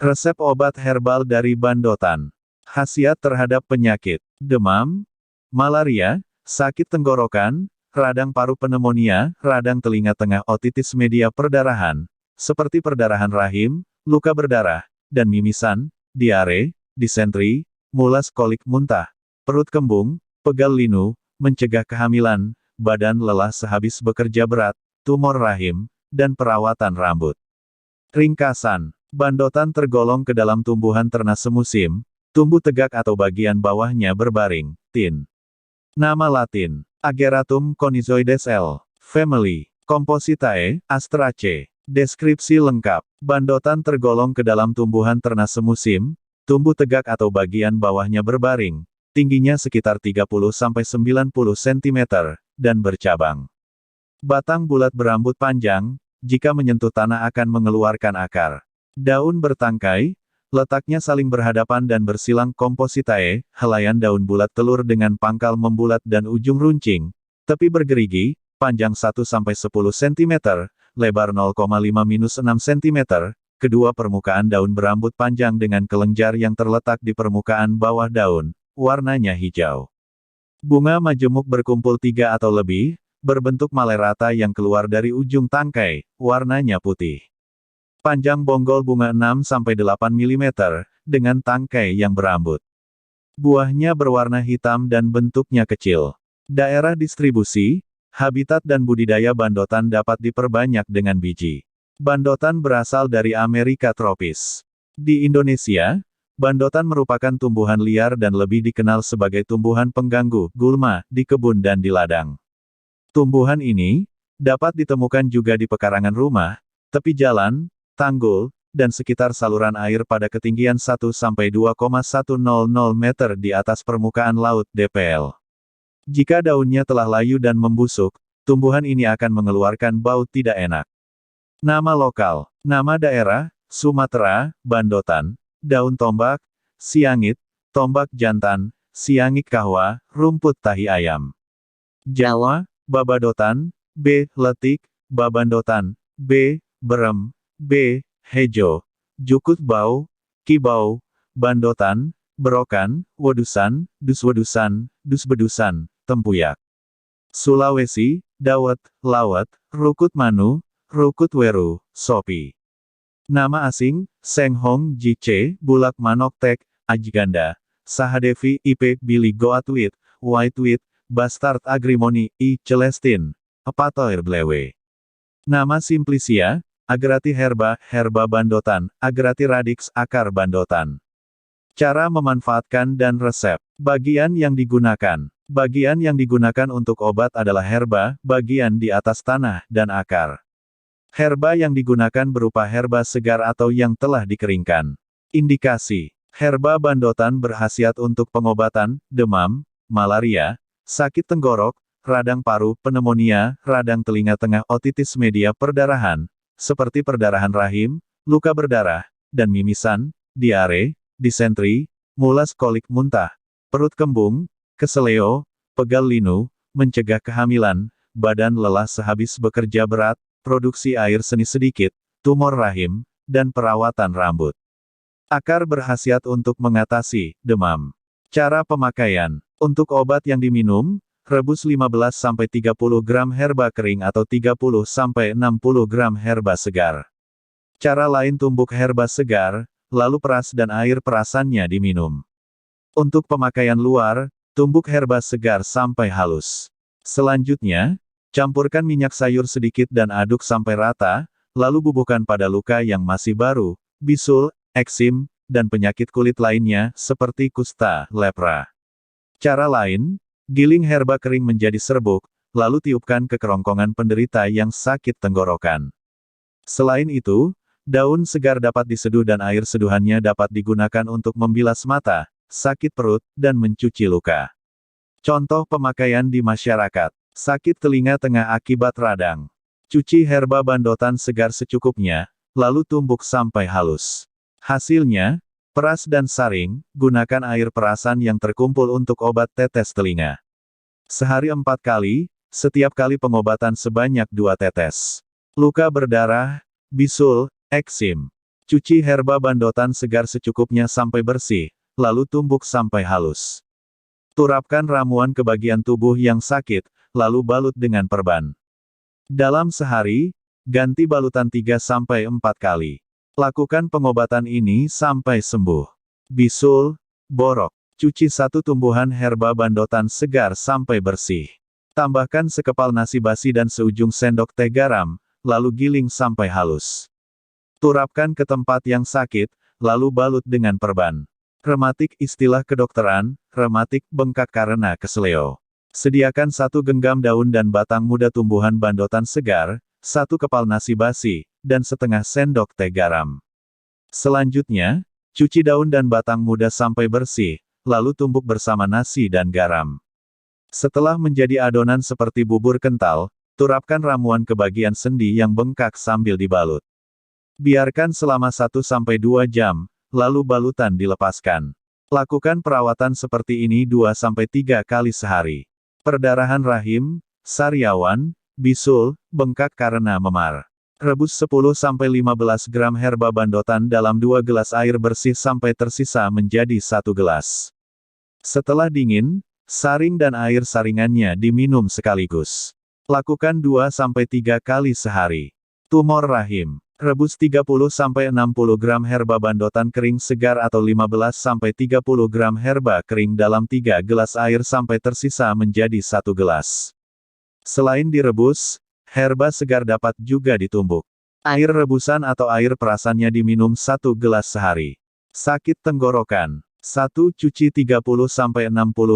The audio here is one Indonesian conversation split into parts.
Resep obat herbal dari Bandotan. Khasiat terhadap penyakit demam, malaria, sakit tenggorokan, radang paru pneumonia, radang telinga tengah otitis media perdarahan, seperti perdarahan rahim, luka berdarah, dan mimisan, diare, disentri, mulas kolik muntah, perut kembung, pegal linu, mencegah kehamilan, badan lelah sehabis bekerja berat, tumor rahim, dan perawatan rambut. Ringkasan, Bandotan tergolong ke dalam tumbuhan ternak semusim, tumbuh tegak atau bagian bawahnya berbaring, tin. Nama latin, Ageratum conizoides L. Family, Compositae, Astraceae. Deskripsi lengkap, Bandotan tergolong ke dalam tumbuhan ternak semusim, tumbuh tegak atau bagian bawahnya berbaring, tingginya sekitar 30–90 cm, dan bercabang. Batang bulat berambut panjang, jika menyentuh tanah akan mengeluarkan akar. Daun bertangkai, letaknya saling berhadapan dan bersilang Compositae, helaian daun bulat telur dengan pangkal membulat dan ujung runcing, tepi bergerigi, panjang 1–10 cm, lebar 0,5–6 cm, kedua permukaan daun berambut panjang dengan kelenjar yang terletak di permukaan bawah daun, warnanya hijau. Bunga majemuk berkumpul 3 atau lebih, berbentuk malai rata yang keluar dari ujung tangkai, warnanya putih. Panjang bonggol bunga 6–8 mm, dengan tangkai yang berambut. Buahnya berwarna hitam dan bentuknya kecil. Daerah distribusi, habitat dan budidaya Bandotan dapat diperbanyak dengan biji. Bandotan berasal dari Amerika tropis. Di Indonesia, Bandotan merupakan tumbuhan liar dan lebih dikenal sebagai tumbuhan pengganggu, gulma, di kebun dan di ladang. Tumbuhan ini dapat ditemukan juga di pekarangan rumah, tepi jalan, tanggul, dan sekitar saluran air pada ketinggian 1–2,100 meter di atas permukaan laut (dpl). Jika daunnya telah layu dan membusuk, tumbuhan ini akan mengeluarkan bau tidak enak. Nama lokal, nama daerah, Sumatera, Bandotan, daun tombak, siangit, tombak jantan, siangik kahwa, rumput tahi ayam. Jawa, Babadotan, B. letik, Babandotan, B. berem, B. hejo, jukut bau, kibau, bandotan, berokan, wedusan, duswedusan, dusbedusan, tempuyak. Sulawesi, dawet, lawet, rukut manu, rukut weru, sopi. Nama asing, senghong jice, bulak manok tek, ajiganda, sahadevi ip billy goatwit, whitewit, bastard agrimony, I. celestin, Apatoir blewe. Nama simplicia, Agerati herba, herba Bandotan, Agerati radix, akar Bandotan. Cara memanfaatkan dan resep. Bagian yang digunakan. Bagian yang digunakan untuk obat adalah herba, bagian di atas tanah, dan akar. Herba yang digunakan berupa herba segar atau yang telah dikeringkan. Indikasi. Herba Bandotan berkhasiat untuk pengobatan, demam, malaria, sakit tenggorok, radang paru, pneumonia, radang telinga tengah otitis media perdarahan, seperti perdarahan rahim, luka berdarah, dan mimisan, diare, disentri, mulas kolik muntah, perut kembung, keseleo, pegal linu, mencegah kehamilan, badan lelah sehabis bekerja berat, produksi air seni sedikit, tumor rahim, dan perawatan rambut. Akar berkhasiat untuk mengatasi demam. Cara pemakaian. Untuk obat yang diminum, rebus 15–30 gram herba kering atau 30–60 gram herba segar. Cara lain tumbuk herba segar, lalu peras dan air perasannya diminum. Untuk pemakaian luar, tumbuk herba segar sampai halus. Selanjutnya, campurkan minyak sayur sedikit dan aduk sampai rata, lalu bubuhkan pada luka yang masih baru, bisul, eksim, dan penyakit kulit lainnya, seperti kusta, lepra. Cara lain, giling herba kering menjadi serbuk, lalu tiupkan ke kerongkongan penderita yang sakit tenggorokan. Selain itu, daun segar dapat diseduh dan air seduhannya dapat digunakan untuk membilas mata, sakit perut, dan mencuci luka. Contoh pemakaian di masyarakat. Sakit telinga tengah akibat radang. Cuci herba Bandotan segar secukupnya, lalu tumbuk sampai halus. Hasilnya, peras dan saring, gunakan air perasan yang terkumpul untuk obat tetes telinga. Sehari 4 kali, setiap kali pengobatan sebanyak 2 tetes. Luka berdarah, bisul, eksim. Cuci herba bandotan segar secukupnya sampai bersih, lalu tumbuk sampai halus. Turapkan ramuan ke bagian tubuh yang sakit, lalu balut dengan perban. Dalam sehari, ganti balutan 3-4 kali. Lakukan pengobatan ini sampai sembuh. Bisul, borok. Cuci 1 tumbuhan herba bandotan segar sampai bersih. Tambahkan sekepal nasi basi dan seujung sendok teh garam, lalu giling sampai halus. Turapkan ke tempat yang sakit, lalu balut dengan perban. Rematik istilah kedokteran, rematik bengkak karena kesleo. Sediakan 1 genggam daun dan batang muda tumbuhan bandotan segar, 1 kepal nasi basi, dan setengah sendok teh garam. Selanjutnya, cuci daun dan batang muda sampai bersih, lalu tumbuk bersama nasi dan garam. Setelah menjadi adonan seperti bubur kental, turapkan ramuan ke bagian sendi yang bengkak sambil dibalut. Biarkan selama 1-2 jam, lalu balutan dilepaskan. Lakukan perawatan seperti ini 2-3 kali sehari. Perdarahan rahim, sariawan, bisul, bengkak karena memar. Rebus 10-15 gram herba bandotan dalam 2 gelas air bersih sampai tersisa menjadi 1 gelas. Setelah dingin, saring dan air saringannya diminum sekaligus. Lakukan 2-3 kali sehari. Tumor rahim. Rebus 30-60 gram herba bandotan kering segar atau 15-30 gram herba kering dalam 3 gelas air sampai tersisa menjadi 1 gelas. Selain direbus, herba segar dapat juga ditumbuk. Air rebusan atau air perasannya diminum 1 gelas sehari. Sakit tenggorokan. 1. Cuci 30-60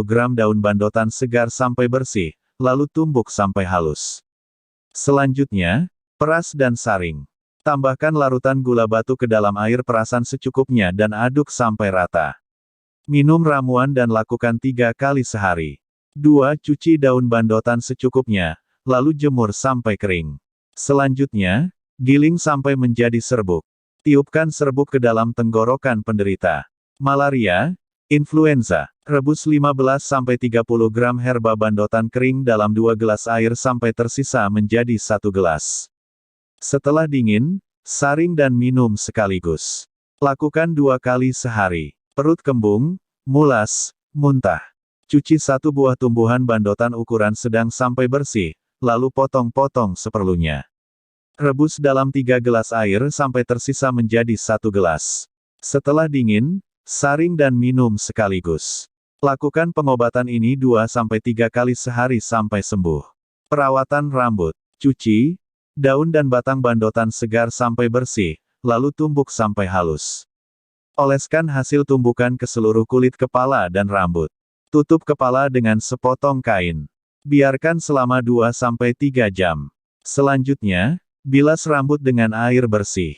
gram daun bandotan segar sampai bersih, lalu tumbuk sampai halus. Selanjutnya, peras dan saring. Tambahkan larutan gula batu ke dalam air perasan secukupnya dan aduk sampai rata. Minum ramuan dan lakukan 3 kali sehari. 2. Cuci daun bandotan secukupnya, lalu jemur sampai kering. Selanjutnya, giling sampai menjadi serbuk. Tiupkan serbuk ke dalam tenggorokan penderita malaria, influenza. Rebus 15-30 gram herba bandotan kering dalam 2 gelas air sampai tersisa menjadi 1 gelas. Setelah dingin, saring dan minum sekaligus. Lakukan 2 kali sehari. Perut kembung, mulas, muntah. Cuci 1 buah tumbuhan bandotan ukuran sedang sampai bersih, lalu potong-potong seperlunya. Rebus dalam 3 gelas air sampai tersisa menjadi 1 gelas. Setelah dingin, saring dan minum sekaligus. Lakukan pengobatan ini 2-3 kali sehari sampai sembuh. Perawatan rambut. Cuci daun dan batang bandotan segar sampai bersih, lalu tumbuk sampai halus. Oleskan hasil tumbukan ke seluruh kulit kepala dan rambut. Tutup kepala dengan sepotong kain. Biarkan selama 2-3 jam. Selanjutnya, bilas rambut dengan air bersih.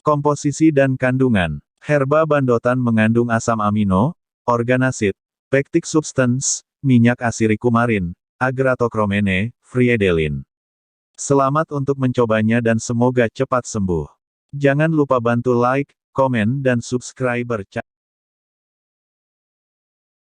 Komposisi dan kandungan. Herba bandotan mengandung asam amino, organosid, pectic substance, minyak asirikumarin, agratokromene, friedelin. Selamat untuk mencobanya dan semoga cepat sembuh. Jangan lupa bantu like, komen dan subscribe channel.